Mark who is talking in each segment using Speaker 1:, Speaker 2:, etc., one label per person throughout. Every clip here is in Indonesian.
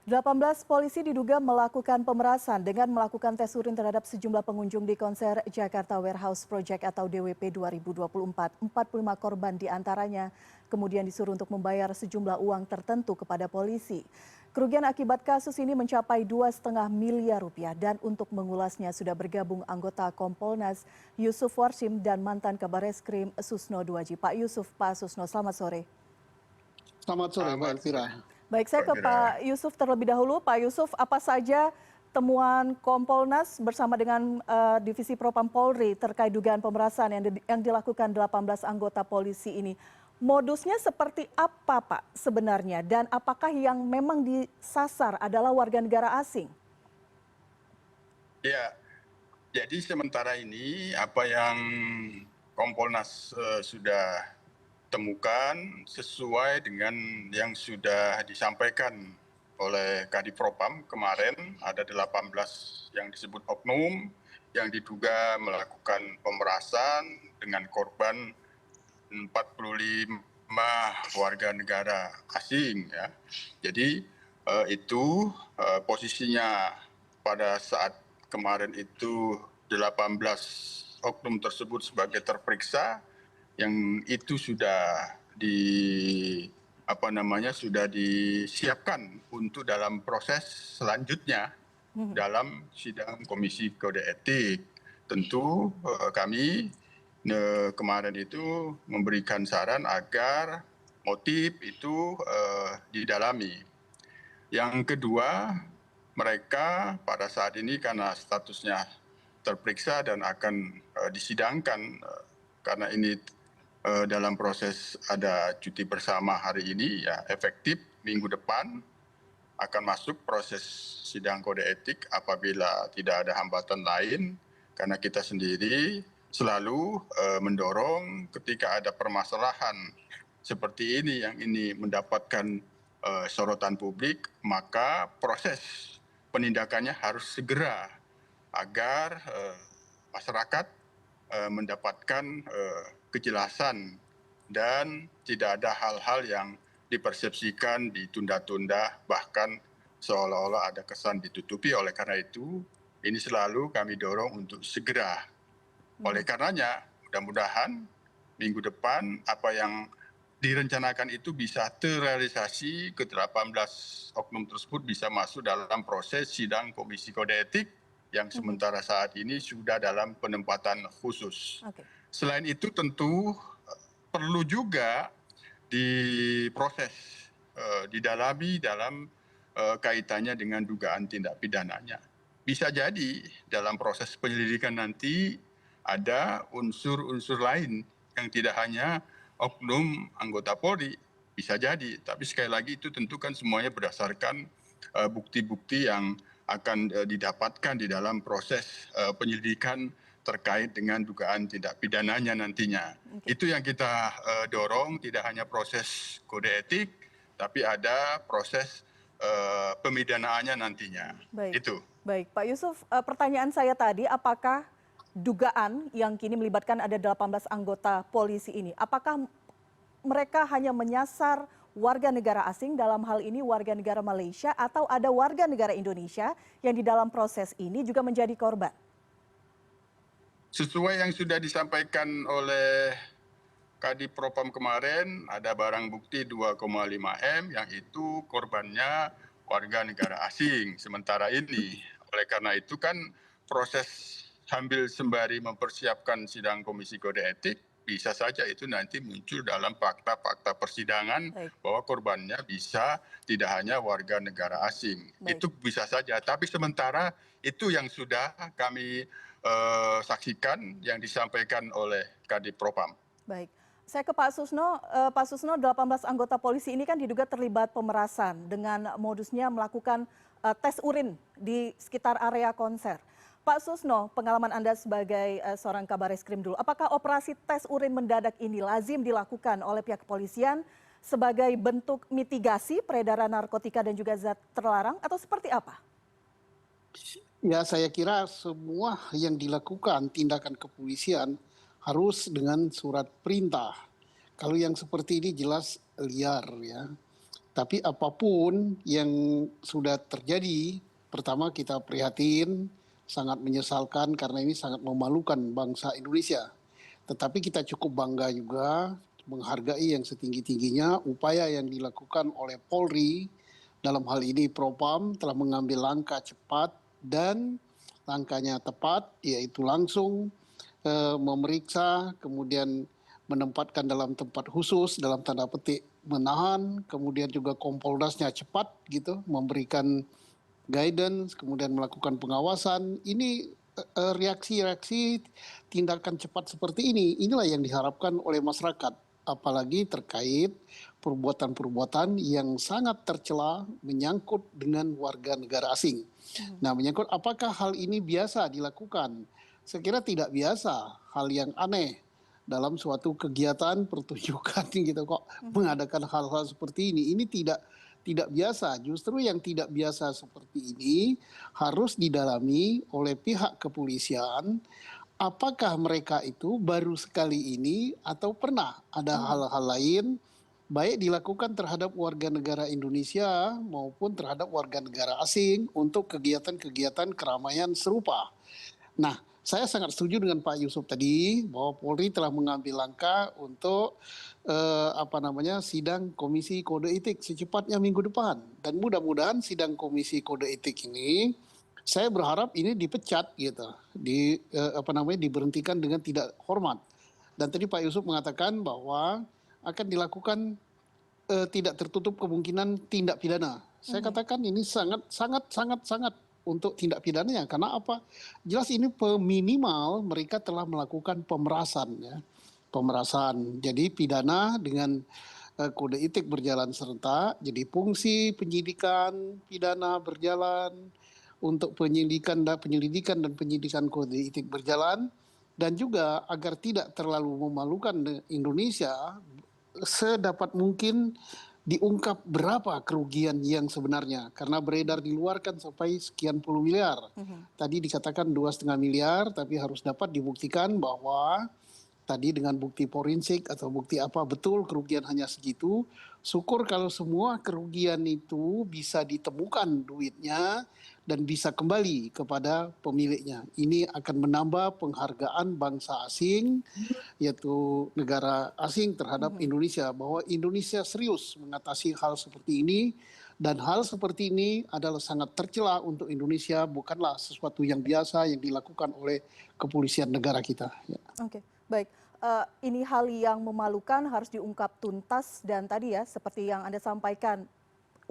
Speaker 1: 18 polisi diduga melakukan pemerasan dengan melakukan tes urin terhadap sejumlah pengunjung di konser Jakarta Warehouse Project atau DWP 2024. 45 korban diantaranya kemudian disuruh untuk membayar sejumlah uang tertentu kepada polisi. Kerugian akibat kasus ini mencapai 2,5 miliar rupiah dan untuk mengulasnya sudah bergabung anggota Kompolnas Yusuf Warsim dan mantan Kabareskrim Susno Duaji. Pak Yusuf, Pak Susno, selamat sore.
Speaker 2: Selamat sore, Mbak Elvira.
Speaker 1: Baik, saya ke Pak Yusuf terlebih dahulu. Pak Yusuf, apa saja temuan Kompolnas bersama dengan Divisi Propam Polri terkait dugaan pemerasan yang dilakukan 18 anggota polisi ini? Modusnya seperti apa, Pak, sebenarnya? Dan apakah yang memang disasar adalah warga negara asing?
Speaker 3: Ya, jadi sementara ini apa yang Kompolnas sudah temukan sesuai dengan yang sudah disampaikan oleh Kadipropam kemarin, ada 18 yang disebut oknum yang diduga melakukan pemerasan dengan korban 45 warga negara asing ya. Jadi itu posisinya pada saat kemarin itu 18 oknum tersebut sebagai terperiksa yang itu sudah sudah disiapkan untuk dalam proses selanjutnya dalam sidang Komisi Kode Etik. Tentu kami kemarin itu memberikan saran agar motif itu didalami. Yang kedua, mereka pada saat ini karena statusnya terperiksa dan akan disidangkan karena ini dalam proses ada cuti bersama hari ini ya efektif minggu depan akan masuk proses sidang kode etik apabila tidak ada hambatan lain karena kita sendiri selalu mendorong ketika ada permasalahan seperti ini yang ini mendapatkan sorotan publik maka proses penindakannya harus segera agar masyarakat mendapatkan kejelasan dan tidak ada hal-hal yang dipersepsikan ditunda-tunda bahkan seolah-olah ada kesan ditutupi. Oleh karena itu ini selalu kami dorong untuk segera. Oleh karenanya mudah-mudahan minggu depan apa yang direncanakan itu bisa terrealisasi, ke-18 oknum tersebut bisa masuk dalam proses sidang Komisi Kode Etik yang sementara saat ini sudah dalam penempatan khusus. Selain itu tentu perlu juga diproses, didalami dalam kaitannya dengan dugaan tindak pidananya. Bisa jadi dalam proses penyelidikan nanti ada unsur-unsur lain yang tidak hanya oknum anggota Polri, bisa jadi. Tapi sekali lagi itu tentu kan semuanya berdasarkan bukti-bukti yang akan didapatkan di dalam proses penyelidikan terkait dengan dugaan tindak pidananya nantinya. Itu yang kita dorong, tidak hanya proses kode etik, tapi ada proses pemidanaannya nantinya. Itu.
Speaker 1: Baik, Pak Yusuf, pertanyaan saya tadi, apakah dugaan yang kini melibatkan ada 18 anggota polisi ini, apakah mereka hanya menyasar warga negara asing, dalam hal ini warga negara Malaysia, atau ada warga negara Indonesia yang di dalam proses ini juga menjadi korban?
Speaker 3: Sesuai yang sudah disampaikan oleh Kadipropam kemarin, ada barang bukti 2,5 M yang itu korbannya warga negara asing sementara ini. Oleh karena itu kan proses sambil sembari mempersiapkan sidang Komisi Kode Etik, bisa saja itu nanti muncul dalam fakta-fakta persidangan bahwa korbannya bisa tidak hanya warga negara asing. Itu bisa saja, tapi sementara itu yang sudah kami saksikan yang disampaikan oleh Kadipropam.
Speaker 1: Baik, saya ke Pak Susno. Pak Susno, 18 anggota polisi ini kan diduga terlibat pemerasan dengan modusnya melakukan tes urin di sekitar area konser. Pak Susno, pengalaman Anda sebagai seorang Kabareskrim dulu, apakah operasi tes urin mendadak ini lazim dilakukan oleh pihak kepolisian sebagai bentuk mitigasi peredaran narkotika dan juga zat terlarang atau seperti apa?
Speaker 2: Ya, saya kira semua yang dilakukan tindakan kepolisian harus dengan surat perintah. Kalau yang seperti ini jelas liar ya. Tapi apapun yang sudah terjadi, pertama kita prihatin, sangat menyesalkan karena ini sangat memalukan bangsa Indonesia. Tetapi kita cukup bangga juga menghargai yang setinggi-tingginya upaya yang dilakukan oleh Polri, dalam hal ini Propam telah mengambil langkah cepat dan langkahnya tepat, yaitu langsung memeriksa, kemudian menempatkan dalam tempat khusus, dalam tanda petik menahan, kemudian juga Kompoldasnya cepat gitu, memberikan guidance, kemudian melakukan pengawasan. Ini reaksi-reaksi tindakan cepat seperti ini, inilah yang diharapkan oleh masyarakat, apalagi terkait perbuatan-perbuatan yang sangat tercela menyangkut dengan warga negara asing. Nah, menyangkut apakah hal ini biasa dilakukan? Saya kira tidak biasa, hal yang aneh dalam suatu kegiatan pertunjukan gitu kok mengadakan hal-hal seperti ini. Ini tidak biasa. Justru yang tidak biasa seperti ini harus didalami oleh pihak kepolisian. Apakah mereka itu baru sekali ini atau pernah ada hal-hal lain baik dilakukan terhadap warga negara Indonesia maupun terhadap warga negara asing untuk kegiatan-kegiatan keramaian serupa. Nah, saya sangat setuju dengan Pak Yusuf tadi bahwa Polri telah mengambil langkah untuk sidang Komisi Kode Etik secepatnya minggu depan, dan mudah-mudahan sidang Komisi Kode Etik ini saya berharap ini dipecat gitu, diberhentikan dengan tidak hormat. Dan tadi Pak Yusuf mengatakan bahwa akan dilakukan tidak tertutup kemungkinan tindak pidana. Saya katakan ini sangat untuk tindak pidananya, karena apa? Jelas ini minimal mereka telah melakukan pemerasan ya. Pemerasan. Jadi pidana dengan kode etik berjalan serentak, jadi fungsi penyidikan pidana berjalan, untuk penyelidikan dan penyidikan kode etik berjalan, dan juga agar tidak terlalu memalukan Indonesia, sedapat mungkin diungkap berapa kerugian yang sebenarnya, karena beredar di luar kan sampai sekian puluh miliar. Tadi dikatakan 2,5 miliar, tapi harus dapat dibuktikan bahwa tadi dengan bukti forensik atau bukti apa betul kerugian hanya segitu. Syukur kalau semua kerugian itu bisa ditemukan duitnya dan bisa kembali kepada pemiliknya. Ini akan menambah penghargaan bangsa asing, yaitu negara asing terhadap Indonesia, bahwa Indonesia serius mengatasi hal seperti ini, dan hal seperti ini adalah sangat tercela untuk Indonesia, bukanlah sesuatu yang biasa yang dilakukan oleh kepolisian negara kita. Ya.
Speaker 1: Oke, baik. Ini hal yang memalukan, harus diungkap tuntas, dan tadi ya seperti yang Anda sampaikan,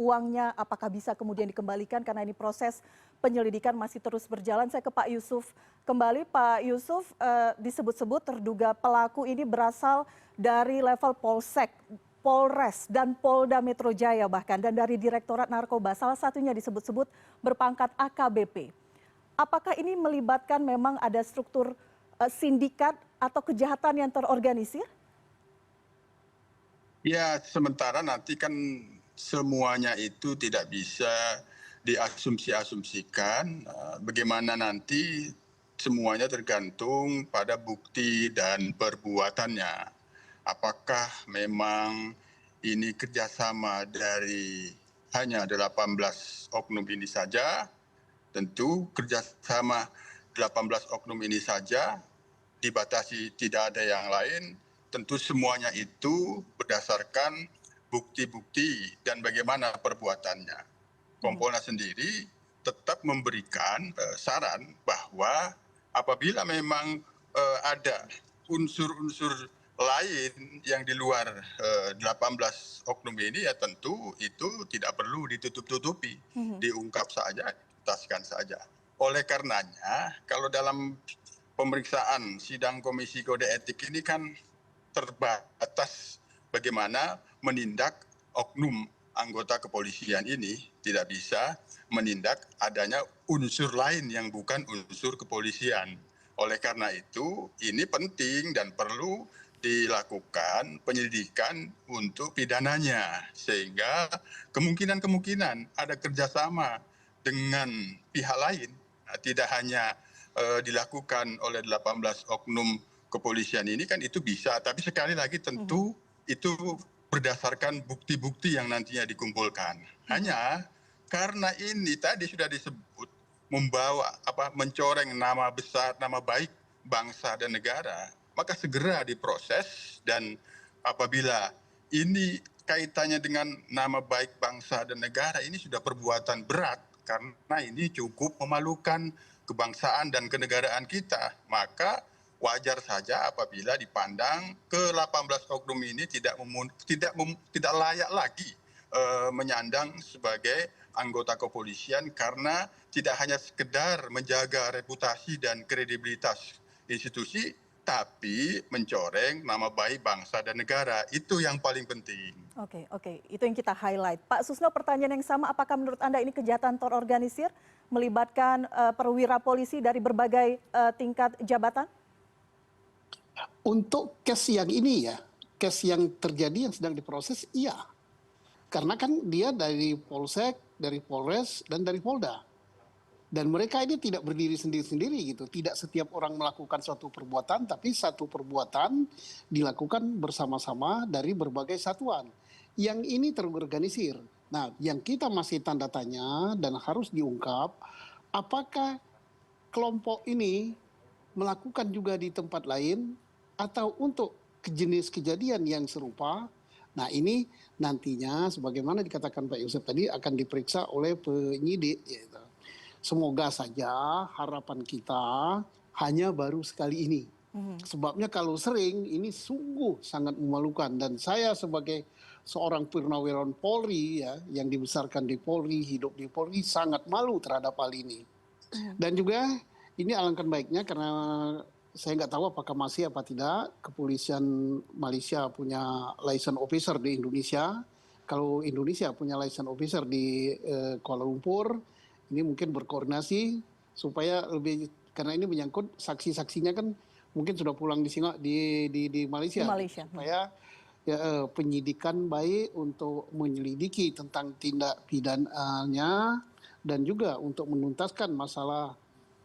Speaker 1: uangnya apakah bisa kemudian dikembalikan, karena ini proses penyelidikan masih terus berjalan. Saya ke Pak Yusuf kembali. Pak Yusuf, disebut-sebut terduga pelaku ini berasal dari level Polsek, Polres, dan Polda Metro Jaya bahkan, dan dari Direktorat Narkoba. Salah satunya disebut-sebut berpangkat AKBP. Apakah ini melibatkan memang ada struktur sindikat atau kejahatan yang terorganisir?
Speaker 3: Ya, sementara nanti kan semuanya itu tidak bisa diasumsi-asumsikan. Bagaimana nanti semuanya tergantung pada bukti dan perbuatannya. Apakah memang ini kerjasama dari hanya 18 oknum ini saja? Tentu kerjasama 18 oknum ini saja, dibatasi tidak ada yang lain. Tentu semuanya itu berdasarkan bukti-bukti dan bagaimana perbuatannya. Kompolnas sendiri tetap memberikan saran bahwa apabila memang ada unsur-unsur lain yang di luar 18 oknum ini, ya tentu itu tidak perlu ditutup-tutupi, diungkap saja, dituntaskan saja. Oleh karenanya, kalau dalam pemeriksaan sidang Komisi Kode Etik ini kan terbatas bagaimana menindak oknum anggota kepolisian ini, tidak bisa menindak adanya unsur lain yang bukan unsur kepolisian. Oleh karena itu, ini penting dan perlu dilakukan penyelidikan untuk pidananya, sehingga kemungkinan ada kerjasama dengan pihak lain, tidak hanya dilakukan oleh 18 oknum kepolisian ini kan itu bisa, tapi sekali lagi tentu itu berdasarkan bukti-bukti yang nantinya dikumpulkan. Hanya karena ini tadi sudah disebut mencoreng nama besar, nama baik bangsa dan negara, maka segera diproses, dan apabila ini kaitannya dengan nama baik bangsa dan negara, ini sudah perbuatan berat karena ini cukup memalukan kebangsaan dan kenegaraan kita, maka wajar saja apabila dipandang ke-18 oknum ini tidak layak lagi menyandang sebagai anggota kepolisian, karena tidak hanya sekedar menjaga reputasi dan kredibilitas institusi, tapi mencoreng nama baik bangsa dan negara. Itu yang paling penting.
Speaker 1: Oke, itu yang kita highlight. Pak Susno, pertanyaan yang sama, apakah menurut Anda ini kejahatan terorganisir melibatkan perwira polisi dari berbagai tingkat jabatan?
Speaker 2: Untuk case yang ini ya, case yang terjadi yang sedang diproses, iya. Karena kan dia dari Polsek, dari Polres, dan dari Polda. Dan mereka ini tidak berdiri sendiri-sendiri gitu. Tidak setiap orang melakukan suatu perbuatan, tapi satu perbuatan dilakukan bersama-sama dari berbagai satuan. Yang ini terorganisir. Nah, yang kita masih tanda tanya dan harus diungkap, apakah kelompok ini melakukan juga di tempat lain atau untuk jenis kejadian yang serupa. Nah, ini nantinya sebagaimana dikatakan Pak Yusuf tadi akan diperiksa oleh penyidik. Gitu. Semoga saja harapan kita hanya baru sekali ini. Sebabnya kalau sering ini sungguh sangat memalukan, dan saya sebagai seorang purnawirawan Polri ya, yang dibesarkan di Polri, hidup di Polri, sangat malu terhadap hal ini. Dan juga ini alangkah baiknya, karena saya nggak tahu apakah masih apa tidak, kepolisian Malaysia punya license officer di Indonesia. Kalau Indonesia punya license officer di Kuala Lumpur, ini mungkin berkoordinasi supaya lebih, karena ini menyangkut saksi-saksinya kan mungkin sudah pulang di Malaysia. Supaya ya, penyidikan baik untuk menyelidiki tentang tindak pidananya dan juga untuk menuntaskan masalah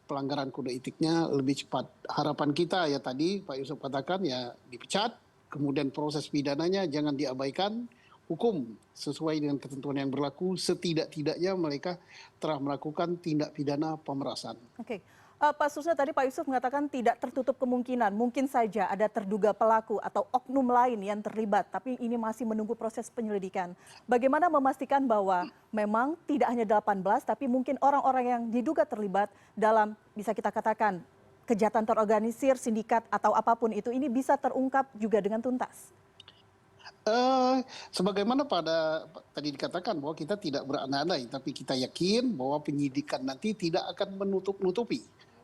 Speaker 2: pelanggaran kode etiknya lebih cepat. Harapan kita ya tadi Pak Yusuf katakan ya dipecat, kemudian proses pidananya jangan diabaikan, hukum sesuai dengan ketentuan yang berlaku, setidak-tidaknya mereka telah melakukan tindak pidana pemerasan.
Speaker 1: Oke. Pak Susno, tadi Pak Yusuf mengatakan tidak tertutup kemungkinan, mungkin saja ada terduga pelaku atau oknum lain yang terlibat, tapi ini masih menunggu proses penyelidikan. Bagaimana memastikan bahwa memang tidak hanya 18, tapi mungkin orang-orang yang diduga terlibat dalam, bisa kita katakan, kejahatan terorganisir, sindikat, atau apapun itu, ini bisa terungkap juga dengan tuntas?
Speaker 2: Sebagaimana tadi dikatakan bahwa kita tidak berandai-andai, tapi kita yakin bahwa penyidikan nanti tidak akan menutup-nutupi.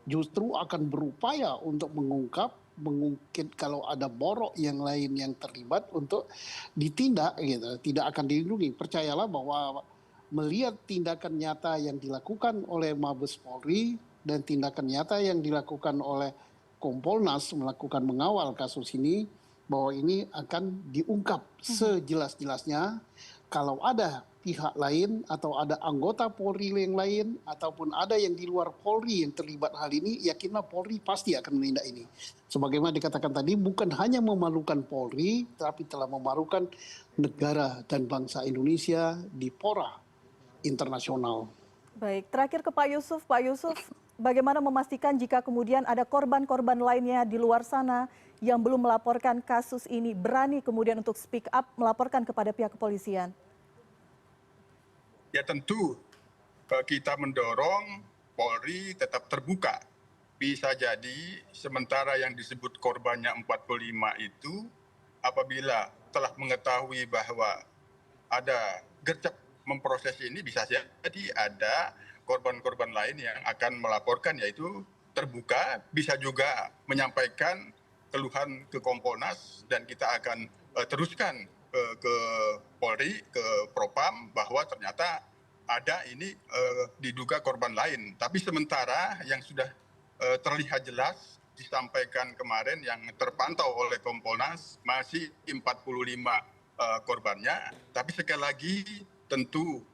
Speaker 2: Justru akan berupaya untuk mengungkap, mungkin kalau ada borok yang lain yang terlibat untuk ditindak gitu, tidak akan dilindungi. Percayalah bahwa melihat tindakan nyata yang dilakukan oleh Mabes Polri dan tindakan nyata yang dilakukan oleh Kompolnas melakukan mengawal kasus ini, bahwa ini akan diungkap sejelas-jelasnya. Kalau ada pihak lain atau ada anggota Polri yang lain ataupun ada yang di luar Polri yang terlibat hal ini, yakinlah Polri pasti akan menindak ini. Sebagaimana dikatakan tadi, bukan hanya memalukan Polri, tapi telah memalukan negara dan bangsa Indonesia di fora internasional.
Speaker 1: Baik, terakhir ke Pak Yusuf. Pak Yusuf, bagaimana memastikan jika kemudian ada korban-korban lainnya di luar sana yang belum melaporkan kasus ini, berani kemudian untuk speak up, melaporkan kepada pihak kepolisian?
Speaker 3: Ya tentu kita mendorong Polri tetap terbuka. Bisa jadi sementara yang disebut korbannya 45 itu, apabila telah mengetahui bahwa ada gercep memproses ini, bisa jadi ada korban-korban lain yang akan melaporkan, yaitu terbuka, bisa juga menyampaikan keluhan ke Kompolnas, dan kita akan teruskan ke Polri, ke Propam, bahwa ternyata ada ini diduga korban lain. Tapi sementara yang sudah terlihat jelas disampaikan kemarin yang terpantau oleh Kompolnas masih 45 korbannya. Tapi sekali lagi tentu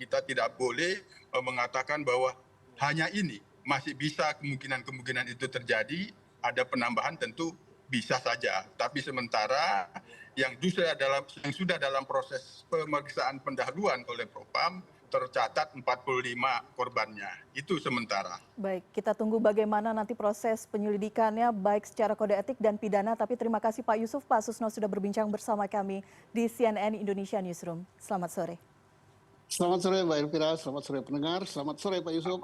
Speaker 3: kita tidak boleh mengatakan bahwa hanya ini, masih bisa kemungkinan-kemungkinan itu terjadi. Ada penambahan tentu bisa saja, tapi sementara yang sudah dalam proses pemeriksaan pendahuluan oleh Propam tercatat 45 korbannya. Itu sementara.
Speaker 1: Baik, kita tunggu bagaimana nanti proses penyelidikannya baik secara kode etik dan pidana. Tapi terima kasih Pak Yusuf, Pak Susno sudah berbincang bersama kami di CNN Indonesia Newsroom. Selamat sore.
Speaker 2: Selamat sore Mbak Elvira, selamat sore pendengar, selamat sore Pak Yusuf.